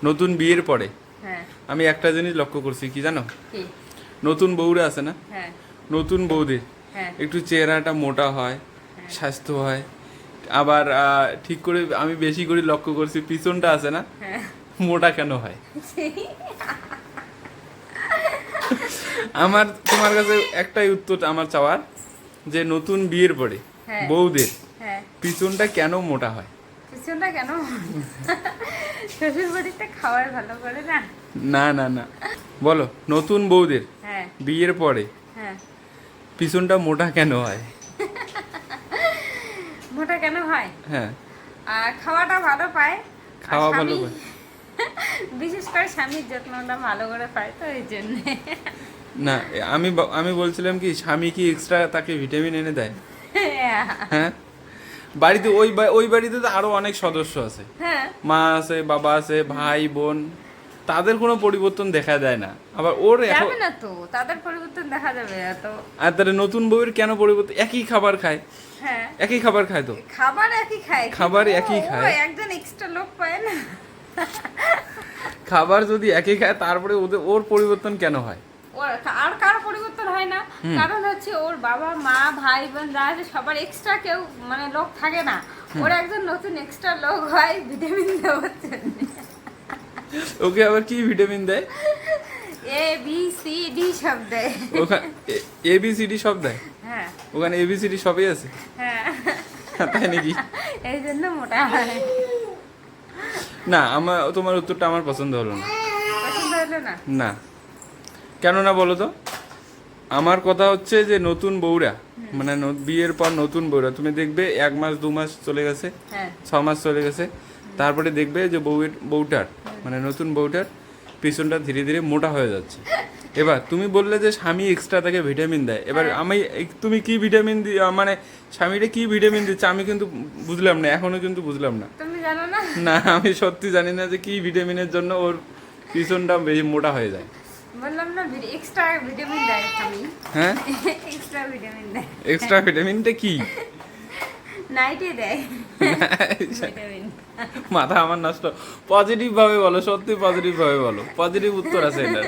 নতুন বিয়ের পরে হ্যাঁ আমি একটা জিনিস লক্ষ্য করছি, কি জানো? কি? নতুন বউরা আছে না, হ্যাঁ নতুন বউদের হ্যাঁ একটু চেহারাটা মোটা হয়, স্বাস্থ্য হয়। আবার ঠিক করে আমি বেশি করে লক্ষ্য করছি পিছনটা আছে না, হ্যাঁ মোটা কেন হয়? আমার তোমার কাছে একটাই উত্তর আমার চাওয়ার, যে নতুন বিয়ের পরে হ্যাঁ। বউদের হ্যাঁ পিছনটা কেন মোটা হয়? পিছনটা কেন? শ্বশুর বাড়িতে খাবার ভালো করে না। না না না, বলো নতুন বউদের হ্যাঁ বিয়ের পরে হ্যাঁ পিছনটা মোটা কেন হয়? মোটা কেন হয়? হ্যাঁ, আর খাওয়াটা ভালো পায়। আর খাওয়া ভালো স্বামী- পায়। বিশেষ করে স্বামীর যত্নটা ভালো করে পায়, তো এই জন্য। না, আমি বলছিলাম কি, স্বামী কি এক্সট্রা তাকে ভিটামিন এনে দেয়? হ্যাঁ, বাড়িতে ওই বাড়িতে তো আরো অনেক সদস্য আছে, হ্যাঁ মা আছে, বাবা আছে, ভাই বোন, তাদের কোনো পরিবর্তন দেখা যায় না। আবার ওর এখন যাবে না তো, তাদের পরিবর্তন দেখা যাবে এত। আর তাহলে নতুন বউয়ের কেন পরিবর্তন? একই খাবার খায়, হ্যাঁ একই খাবার খায় তো। খাবার একই খায়, খাবার কিন্তু একই ও খায়। একজন এক্সট্রা লোক পায় না। খাবার যদি একই খায়, তারপরে ওর পরিবর্তন কেন হয়? ওর আর কারো পরিবর্তন হয় না, কারণ হচ্ছে ওর বাবা মা ভাই বোন যা আছে সবার এক্সট্রা কেউ মানে লোক থাকে না, ওর একজন নতুন এক্সট্রা লোক হয় ভিটামিন দেওয়ার জন্য। ওকে আবার কি ভিটামিন দেয়? এ বি সি ডি সব দেয়। ওখানে ABCD সব দেয়? হ্যাঁ ওখানে ABCD সবই আছে? হ্যাঁ তাই নাকি? এই জন্য মোটা হয়। না, তোমার উত্তরটা আমার পছন্দ হলো না। পছন্দ হলো না? না, কেন না বলো তো? আমার কথা হচ্ছে যে নতুন বউরা, মানে বিয়ের পর নতুন বউরা, তুমি দেখবে 1 মাস 2 মাস চলে গেছে, হ্যাঁ 6 মাস চলে গেছে, তারপরে দেখবে যে বউটার মানে নতুন বউটার পিছনটা ধীরে ধীরে মোটা হয়ে যাচ্ছে। এবার তুমি বললে যে স্বামী এক্সট্রা তাকে ভিটামিন দেয়, এবার তুমি কি ভিটামিন মানে স্বামীটা কি ভিটামিন দিচ্ছে আমি কিন্তু বুঝলাম না, এখনো কিন্তু বুঝলাম না। তুমি জানো না? না, আমি সত্যি জানি না যে কি ভিটামিনের জন্য ওর পিছনটা বেশি মোটা হয়ে যায়। বললাম না এক্সট্রা ভিটামিন দেয় আমি। হ্যাঁ, এক্সট্রা ভিটামিন দেয়। এক্সট্রা ভিটামিনটা কি? নাইটে দেয় ভিটামিন। মাথা আমার নষ্ট। পজিটিভ ভাবে বলো, সত্যি পজিটিভ ভাবে বলো, পজিটিভ উত্তর আছে এটা।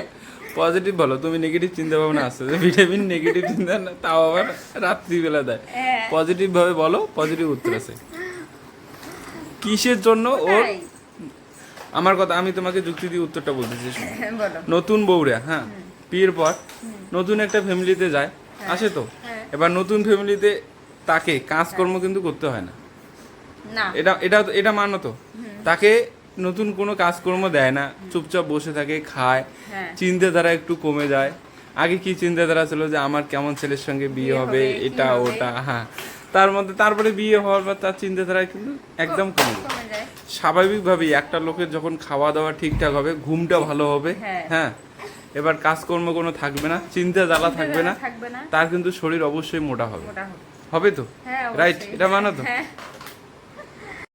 পজিটিভ বলো, তুমি নেগেটিভ চিন্তা ভাবনা আছে যে ভিটামিন নেগেটিভ চিন্তা না, তাও আবার রাত্রিবেলা দেয়। হ্যাঁ। পজিটিভ ভাবে বলো, পজিটিভ উত্তর আছে। কিসের জন্য ওর? ওটাই। আমার কথা, আমি তোমাকে যুক্তি দিয়ে উত্তরটা বলতেছি শোনো। বলো। নতুন বউরা, হ্যাঁ, বিয়ের পর নতুন একটা ফ্যামিলিতে যায়, আসে তো। হ্যাঁ। এবার নতুন ফ্যামিলিতে তাকে কাজকর্ম কিন্তু করতে হয় না, না এটা মানো তো। তাকে নতুন কোনো কাজকর্ম দেয় না, চুপচাপ বসে থাকে, খায়, হ্যাঁ। চিন্তাধারা একটু কমে যায়। আগে কি চিন্তাধারা ছিল যে আমার কেমন ছেলের সঙ্গে বিয়ে হবে, কি এটা হবে। ওটা, হ্যাঁ। তারপরে বিয়ে হওয়ার পর তার চিন্তাধারা কিন্তু একদম কমে যায়। কমে যায়। স্বাভাবিকভাবেই একটা লোকের যখন খাওয়া দাওয়া ঠিকঠাক হবে, ঘুমটা ভালো হবে, হ্যাঁ। হ্যাঁ, এবার কাজকর্ম কোনো থাকবে না, চিন্তা জ্বালা থাকবে না, থাকবে না, তার কিন্তু শরীর অবশ্যই মোটা হবে। মোটা হবে। হবে তো? হ্যাঁ রাইট, অবশ্যই। এটা মানো তো? হ্যাঁ